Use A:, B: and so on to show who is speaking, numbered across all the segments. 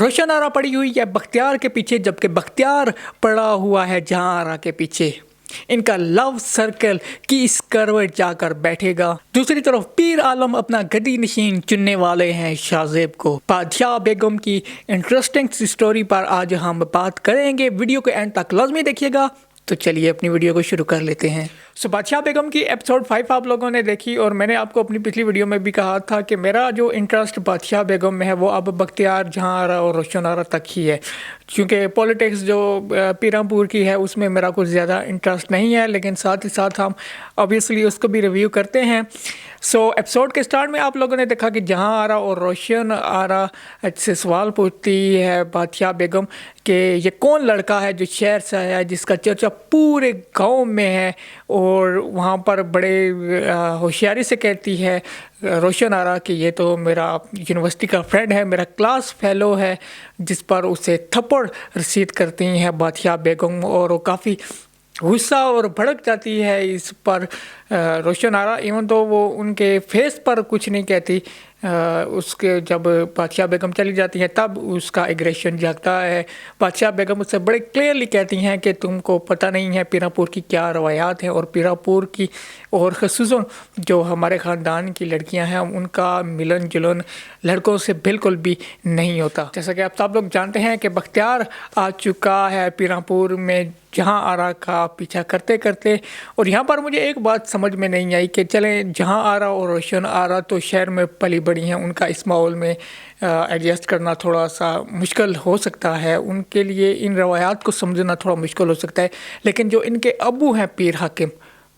A: रोशन आरा पड़ी हुई है बख्तियार के पीछे, जबकि बख्तियार पड़ा हुआ है जहां आरा के पीछे। इनका लव सर्कल किस करवट जाकर बैठेगा। दूसरी तरफ पीर आलम अपना गद्दी नशीन चुनने वाले हैं शाहजेब को। बादशाह बेगम की इंटरेस्टिंग स्टोरी पर आज हम बात करेंगे। वीडियो को एंड तक लाजमी देखिएगा। तो चलिए अपनी वीडियो को शुरू कर लेते हैं। बादशाह बेगम की एपिसोड 5 आप लोगों ने देखी और मैंने आपको अपनी पिछली वीडियो में भी कहा था कि मेरा जो इंटरेस्ट बादशाह बेगम में है वो अब बख्तियार, जहां आरा और रोशन आरा तक ही है, क्योंकि पॉलिटिक्स जो पीरामपुर की है उसमें मेरा कुछ ज़्यादा इंटरेस्ट नहीं है, लेकिन साथ ही साथ हम ऑब्वियसली उसको भी रिव्यू करते हैं। एपिसोड के स्टार्ट में आप लोगों ने देखा कि जहां आरा और रोशन आरा से सवाल पूछती है बादशाह बेगम कि ये कौन लड़का है जो शहर से आया है, जिसका चर्चा पूरे गांव में है, और वहाँ पर बड़े होशियारी से कहती है रोशन आरा कि ये तो मेरा यूनिवर्सिटी का फ्रेंड है, मेरा क्लास फेलो है, जिस पर उसे थप्पड़ रसीद करती हैं बादशाह बेगम, और वो काफ़ी गुस्सा और भड़क जाती है इस पर रोशन आरा। इवन तो वो उनके फेस पर कुछ नहीं कहती, उसके जब बादशाह बेगम चली जाती हैं तब उसका एग्रेशन जागता है। बादशाह बेगम उससे बड़े क्लियरली कहती हैं कि तुमको पता नहीं है पीरापुर की क्या रवायात हैं, और पीरापुर की और ख़ुसूसन जो हमारे ख़ानदान की लड़कियां हैं उनका मिलन जुलन लड़कों से बिल्कुल भी नहीं होता। जैसा कि आप सब लोग जानते हैं कि बख्तियार आ चुका है पीरापुर में जहां आरा का पीछा करते करते, और यहाँ पर मुझे एक बात समझ में नहीं आई कि चलें जहां आरा और रोशन आरा तो शहर में पली बड़ी हैं, उनका इस माहौल में एडजस्ट करना थोड़ा सा मुश्किल हो सकता है, उनके लिए इन रवायात को समझना थोड़ा मुश्किल हो सकता है, लेकिन जो इनके अबू हैं पीर हाकिम,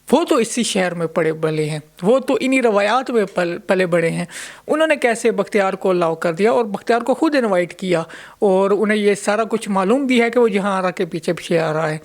A: वो तो इसी शहर में पड़े बले हैं, वो तो इन्हीं रवायात में पले बड़े हैं। उन्होंने कैसे बख्तियार को अलाउ कर दिया और बख्तियार को खुद इनवाइट किया, और उन्हें ये सारा कुछ मालूम भी है कि वो जहाँ आरा के पीछे पीछे आ रहा है।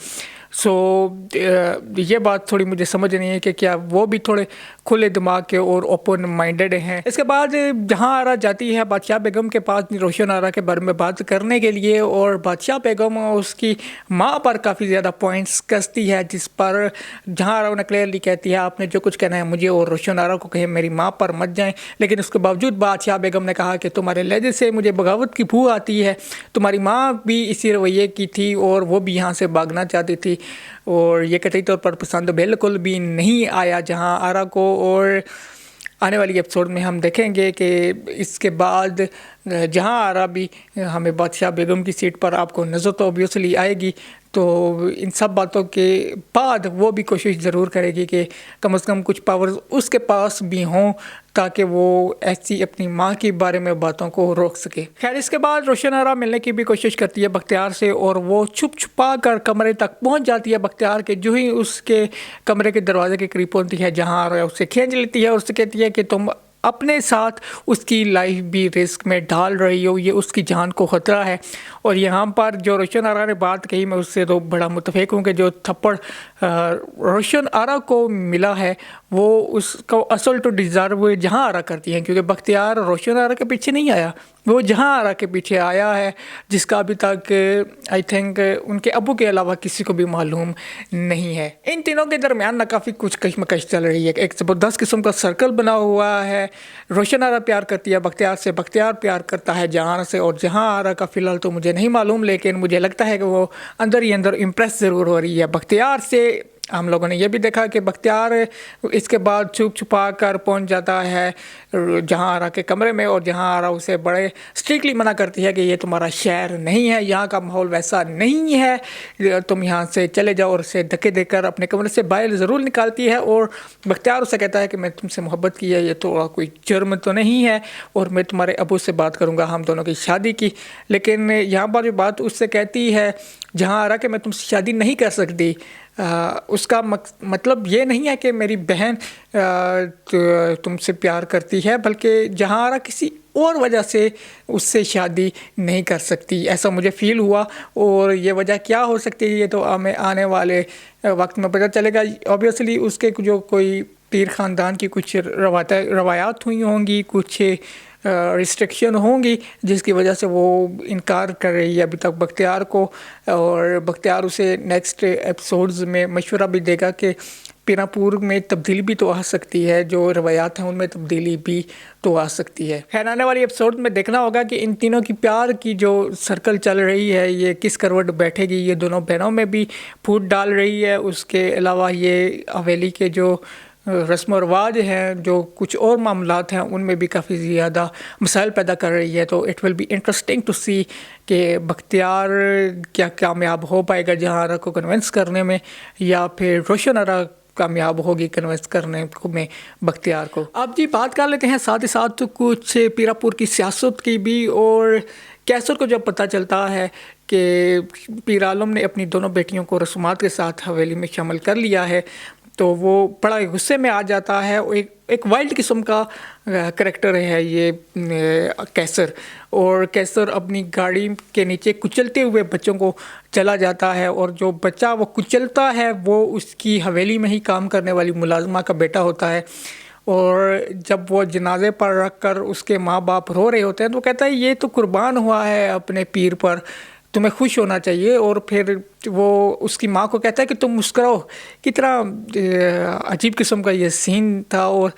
A: ये बात थोड़ी मुझे समझ नहीं है कि क्या वो भी थोड़े खुले दिमाग के और ओपन माइंडेड हैं। इसके बाद जहां आरा जाती है बादशाह बेगम के पास रोशन आरा के बारे में बात करने के लिए, और बादशाह बेगम उसकी माँ पर काफ़ी ज़्यादा पॉइंट्स कसती है, जिस पर जहां आरा उन्हें क्लियरली कहती है आपने जो कुछ कहना है मुझे और रोशन आरा को कहे, मेरी माँ पर मत जाएँ। लेकिन उसके बावजूद बादशाह बेगम ने कहा कि तुम्हारे लहजे से मुझे बगावत की बू आती है, तुम्हारी माँ भी इसी रवैये की थी और वो भी यहाँ से भागना चाहती थी, और ये कतई तौर पर पसंद बिल्कुल भी नहीं आया जहां आरा को। और आने वाली एपिसोड में हम देखेंगे कि इसके बाद जहां आरा भी हमें बादशाह बेगम की सीट पर आपको नज़र तो ऑब्वियसली आएगी, तो इन सब बातों के बाद वो भी कोशिश ज़रूर करेगी कि कम से कम कुछ पावर्स उसके पास भी हों ताकि वो ऐसी अपनी माँ के बारे में बातों को रोक सके। खैर, इसके बाद रोशन आरा मिलने की भी कोशिश करती है बख्तियार से, और वो छुप छुपा कर कमरे तक पहुंच जाती है बख्तियार के। जो ही उसके कमरे के दरवाजे के करीब पहुंचती है जहां आरा उससे खींच लेती है और उससे कहती है कि तुम अपने साथ उसकी लाइफ भी रिस्क में डाल रही हो, ये उसकी जान को ख़तरा है। और यहाँ पर जो रोशन आरा ने बात कही, मैं उससे तो बड़ा मुतफिक हूँ कि जो थप्पड़ रोशन आरा को मिला है वो उसको असल तो डिज़र्व जहाँ आरा करती हैं, क्योंकि बख्तियार रोशन आरा के पीछे नहीं आया, वो जहाँ आरा के पीछे आया है, जिसका अभी तक आई थिंक उनके अबू के अलावा किसी को भी मालूम नहीं है। इन तीनों के दरमियान ना काफ़ी कुछ कशमकश चल रही है, एक ज़बरदस्त किस्म का सर्कल बना हुआ है। रोशन आरा प्यार करती है बख्तियार से, बख्तियार प्यार करता है जहां आरा से, और जहां आरा का फ़िलहाल तो मुझे नहीं मालूम, लेकिन मुझे लगता है कि वो अंदर ही अंदर इम्प्रेस ज़रूर हो रही है बख्तियार से। हम लोगों ने यह भी देखा कि बख्तियार इसके बाद छुप छुपा कर पहुँच जाता है जहां आरा के कमरे में, और जहां आरा उसे बड़े स्ट्रिक्टली मना करती है कि ये तुम्हारा शहर नहीं है, यहाँ का माहौल वैसा नहीं है, तुम यहाँ से चले जाओ, और उसे धक्के देकर अपने कमरे से बाहर ज़रूर निकालती है। और बख्तियार उसे कहता है कि मैं तुमसे मोहब्बत की है, ये तो कोई जुर्म तो नहीं है, और मैं तुम्हारे अबू से बात करूँगा हम दोनों की शादी की। लेकिन यहाँ पर जो बात उससे कहती है जहाँ आरा कि मैं तुमसे शादी नहीं कर सकती, उसका मतलब ये नहीं है कि मेरी बहन तुमसे प्यार करती है, बल्कि जहाँ आरा किसी और वजह से उससे शादी नहीं कर सकती, ऐसा मुझे फ़ील हुआ। और ये वजह क्या हो सकती है ये तो हमें आने वाले वक्त में पता चलेगा। ऑब्वियसली उसके जो कोई पीर ख़ानदान की कुछ रवायात हुई होंगी, कुछ रिस्ट्रिक्शन होंगी, जिसकी वजह से वो इनकार कर रही है अभी तक बख्तियार को। और बख्तियार उसे नेक्स्ट एपिसोड्स में मशवरा भी देगा कि पीरापुर में तब्दीली भी तो आ सकती है, जो रवायात हैं उनमें तब्दीली भी तो आ सकती है। खैर आने वाली एपिसोड में देखना होगा कि इन तीनों की प्यार की जो सर्कल चल रही है ये किस करवट बैठेगी। ये दोनों बहनों में भी फूट डाल रही है, उसके अलावा ये हवेली के जो रस्म व रवाज हैं, जो कुछ और मामलात हैं, उनमें भी काफ़ी ज़्यादा मसाइल पैदा कर रही है। तो it will be interesting to see कि बख्तियार क्या कामयाब हो पाएगा जहां आरा को कन्विंस करने में, या फिर रोशन आरा कामयाब होगी कन्विंस करने में बख्तियार को। अब जी बात कर लेते हैं साथ ही साथ कुछ पीरापुर की सियासत की भी। और कैसर को जब पता चलता है कि पीर आलम ने अपनी दोनों बेटियों को रसूमात के साथ हवेली में शामिल कर लिया है, तो वो बड़ा गुस्से में आ जाता है। एक वाइल्ड किस्म का करैक्टर है ये कैसर, और कैसर अपनी गाड़ी के नीचे कुचलते हुए बच्चों को चला जाता है, और जो बच्चा वो कुचलता है वो उसकी हवेली में ही काम करने वाली मुलाजमा का बेटा होता है। और जब वो जनाजे पर रख कर उसके माँ बाप रो रहे होते हैं तो कहता है ये तो कुर्बान हुआ है अपने पीर पर, तुम्हें खुश होना चाहिए। और फिर वो उसकी माँ को कहता है कि तुम मुस्कुराओ। कितना अजीब किस्म का ये सीन था, और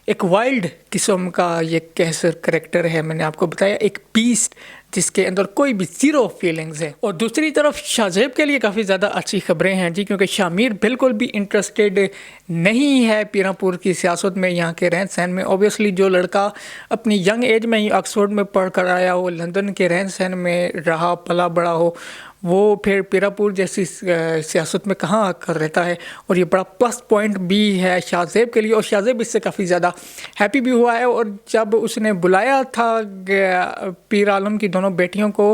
A: एक वाइल्ड किस्म का ये कैसर करैक्टर है। मैंने आपको बताया एक बीस्ट जिसके अंदर कोई भी ज़ीरो फीलिंग्स है। और दूसरी तरफ शाहज़ेब के लिए काफ़ी ज़्यादा अच्छी खबरें हैं जी, क्योंकि शामिर बिल्कुल भी इंटरेस्टेड नहीं है पीरापुर की सियासत में, यहाँ के रहन सहन में। ऑब्वियसली जो लड़का अपनी यंग एज में ही ऑक्सफोर्ड में पढ़ कर आया हो, लंदन के रहन सहन में रहा पला बड़ा हो, वो फिर पीरापुर जैसी सियासत में कहाँ आकर रहता है। और ये बड़ा प्लस पॉइंट भी है शाहज़ेब के लिए, और शाहज़ेब इससे काफ़ी ज़्यादा हैप्पी भी हुआ है। और जब उसने बुलाया था पीर आलम की दोनों बेटियों को,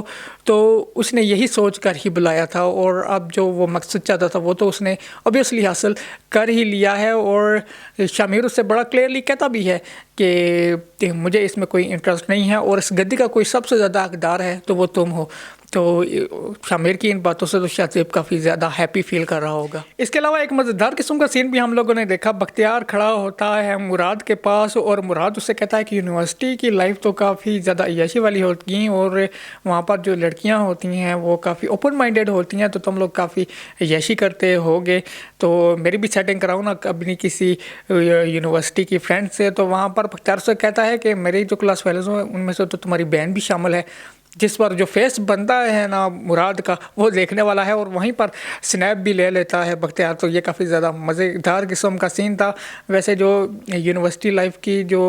A: तो उसने यही सोच कर ही बुलाया था, और अब जो वो मकसद चाहता था वो तो उसने ऑब्वियसली हासिल कर ही लिया है। और शामिर उससे बड़ा क्लियरली कहता भी है कि मुझे इसमें कोई इंटरेस्ट नहीं है, और इस गद्दी का कोई सबसे ज़्यादा हकदार है तो वो तुम हो। तो शामिर की इन बातों से तो शाहज़ेब काफ़ी ज़्यादा हैप्पी फील कर रहा होगा। इसके अलावा एक मज़ेदार किस्म का सीन भी हम लोगों ने देखा। बख्तियार खड़ा होता है मुराद के पास, और मुराद उससे कहता है कि यूनिवर्सिटी की लाइफ तो काफ़ी ज़्यादा अय्याशी वाली होती हैं, और वहाँ पर जो लड़कियाँ होती हैं वो काफ़ी ओपन माइंडेड होती हैं, तो तुम लोग काफ़ी अय्याशी करते होगे, तो मेरी भी सेटिंग कराओ ना अपनी किसी यूनिवर्सिटी की फ्रेंड से। तो वहाँ पर बख्तियार से कहता है कि मेरी जो क्लास फेलोज़ हैं उनमें से तो तुम्हारी बहन भी शामिल है, जिस पर जो फेस बनता है ना मुराद का वो देखने वाला है, और वहीं पर स्नैप भी ले लेता है बख्तियार। तो ये काफ़ी ज़्यादा मज़ेदार किस्म का सीन था। वैसे जो यूनिवर्सिटी लाइफ की जो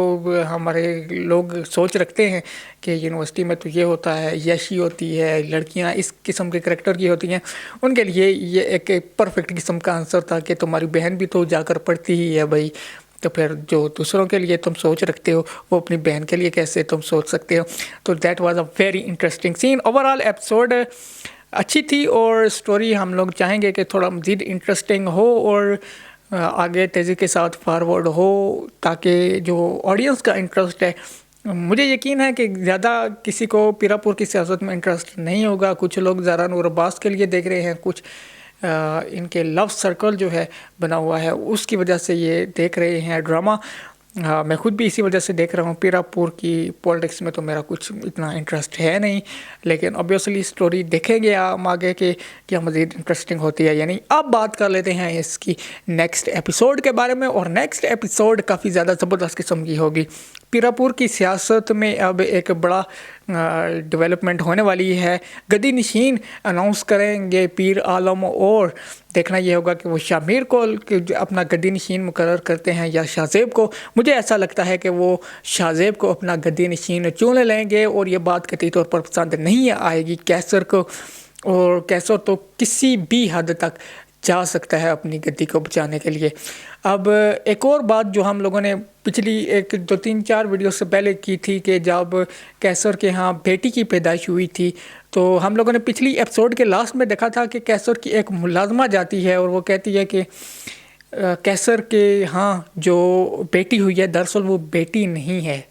A: हमारे लोग सोच रखते हैं कि यूनिवर्सिटी में तो ये होता है, यशी होती है, लड़कियां इस किस्म के करैक्टर की होती हैं, उनके लिए ये एक परफेक्ट किस्म का आंसर था कि तुम्हारी बहन भी तो जाकर पढ़ती ही है भाई, तो फिर जो दूसरों के लिए तुम सोच रखते हो वो अपनी बहन के लिए कैसे तुम सोच सकते हो। तो that was a very interesting scene. Overall episode अच्छी थी, और स्टोरी हम लोग चाहेंगे कि थोड़ा मज़ीद इंटरेस्टिंग हो और आगे तेज़ी के साथ फॉरवर्ड हो, ताकि जो ऑडियंस का इंटरेस्ट है, मुझे यकीन है कि ज़्यादा किसी को पीरापुर की सियासत में इंटरेस्ट नहीं होगा। कुछ लोग ज़ारा नूर अब्बास के लिए देख रहे हैं, कुछ इनके लव सर्कल जो है बना हुआ है उसकी वजह से ये देख रहे हैं ड्रामा। मैं खुद भी इसी वजह से देख रहा हूँ। पीरापुर की पॉलिटिक्स में तो मेरा कुछ इतना इंटरेस्ट है नहीं, लेकिन ऑब्वियसली स्टोरी देखेंगे हम आगे कि क्या मज़ीद इंटरेस्टिंग होती है। यानी अब बात कर लेते हैं इसकी नेक्स्ट एपिसोड के बारे में, और नेक्स्ट एपिसोड काफ़ी ज़्यादा ज़बरदस्त किस्म की होगी। पीरापुर की सियासत में अब एक बड़ा डेवलपमेंट होने वाली है। गद्दी नशीन अनाउंस करेंगे पीर आलम, और देखना ये होगा कि वो शामिर को अपना गद्दी नशीन मुकर्रर करते हैं या शाहज़ेब को। मुझे ऐसा लगता है कि वो शाहज़ेब को अपना गद्दी नशीन चुन लेंगे, और ये बात कतई तौर पर पसंद नहीं आएगी कैसर को, और कैसर तो किसी भी हद तक जा सकता है अपनी गद्दी को बचाने के लिए। अब एक और बात जो हम लोगों ने पिछली 2-3-4 वीडियो से पहले की थी कि जब कैसर के यहाँ बेटी की पैदाइश हुई थी, तो हम लोगों ने पिछली एपिसोड के लास्ट में देखा था कि कैसर की एक मुलाजमा जाती है और वो कहती है कि कैसर के यहाँ जो बेटी हुई है दरअसल वो बेटी नहीं है।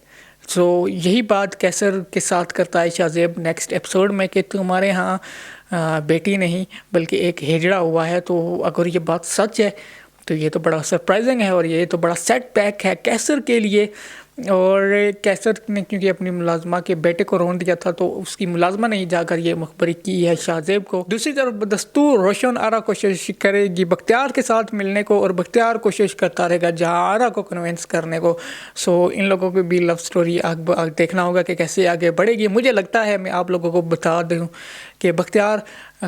A: सो यही बात कैसर के साथ करता है शाहज़ेब नेक्स्ट एपिसोड में कि तुम्हारे यहाँ बेटी नहीं बल्कि एक हिजड़ा हुआ है। तो अगर ये बात सच है तो ये तो बड़ा सरप्राइजिंग है, और ये तो बड़ा सेट बैक है कैसर के लिए। اور کیسر نے کیونکہ اپنی ملازمہ کے بیٹے کو رون دیا تھا تو اس کی ملازمہ نے ہی جا کر یہ مخبری کی ہے شاہ زیب کو۔ دوسری طرف بدستور روشن آرا کوشش کرے گی بختیار کے ساتھ ملنے کو، اور بختیار کوشش کرتا رہے گا جہاں آرا کو کنونس کرنے کو۔ سو ان لوگوں کو بھی لو سٹوری دیکھنا ہوگا کہ کیسے آگے بڑھے گی۔ مجھے لگتا ہے، میں آپ لوگوں کو بتا دوں کہ بختیار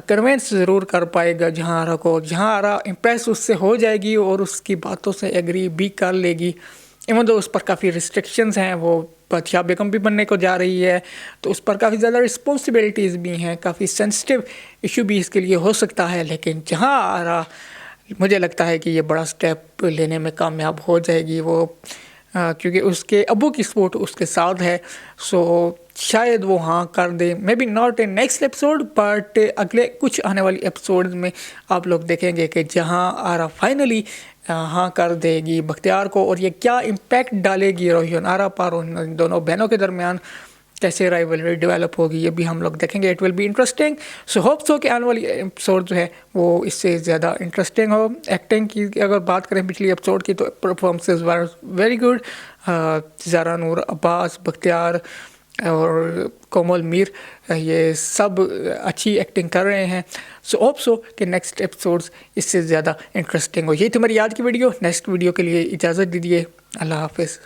A: کنونس ضرور کر پائے گا جہاں آرا کو، جہاں آرا امپریس اس سے ہو جائے گی اور اس کی باتوں سے ایگری بھی کر لے گی۔ ایون تو اس پر کافی ریسٹرکشنز ہیں، وہ بادشاہ بیگم بھی بننے کو جا رہی ہے تو اس پر کافی زیادہ رسپانسبلٹیز بھی ہیں، کافی سینسٹیو ایشو بھی اس کے لیے ہو سکتا ہے۔ لیکن جہاں آرا مجھے لگتا ہے کہ یہ بڑا سٹیپ لینے میں کامیاب ہو جائے گی، وہ کیونکہ اس کے ابو کی سپورٹ اس کے ساتھ ہے، سو شاید وہ ہاں کر دے۔ May be not in next episode, but اگلے کچھ آنے والی ایپیسوڈ میں آپ لوگ دیکھیں گے کہ جہاں آرا فائنلی ہاں کر دے گی بختیار کو، اور یہ کیا امپیکٹ ڈالے گی روشن آرا پر، ان دونوں بہنوں کے درمیان کیسے رائیولری ڈیولپ ہوگی، یہ بھی ہم لوگ دیکھیں گے۔ It will be interesting, so hope so کہ آنے والی ایپیسوڈ جو ہے وہ اس سے زیادہ انٹرسٹنگ ہو۔ ایکٹنگ کی اگر بات کریں پچھلی ایپیسوڈ کی تو پرفارمنسز ور ویری گڈ۔ زارا نور، عباس، بختیار اور کومل میر، یہ سب اچھی ایکٹنگ کر رہے ہیں۔ سو ہوپ سو کہ نیکسٹ ایپیسوڈز اس سے زیادہ انٹرسٹنگ ہو۔ یہی تھی ہماری آج کی ویڈیو۔ نیکسٹ ویڈیو کے لیے اجازت دیجیے، اللہ حافظ۔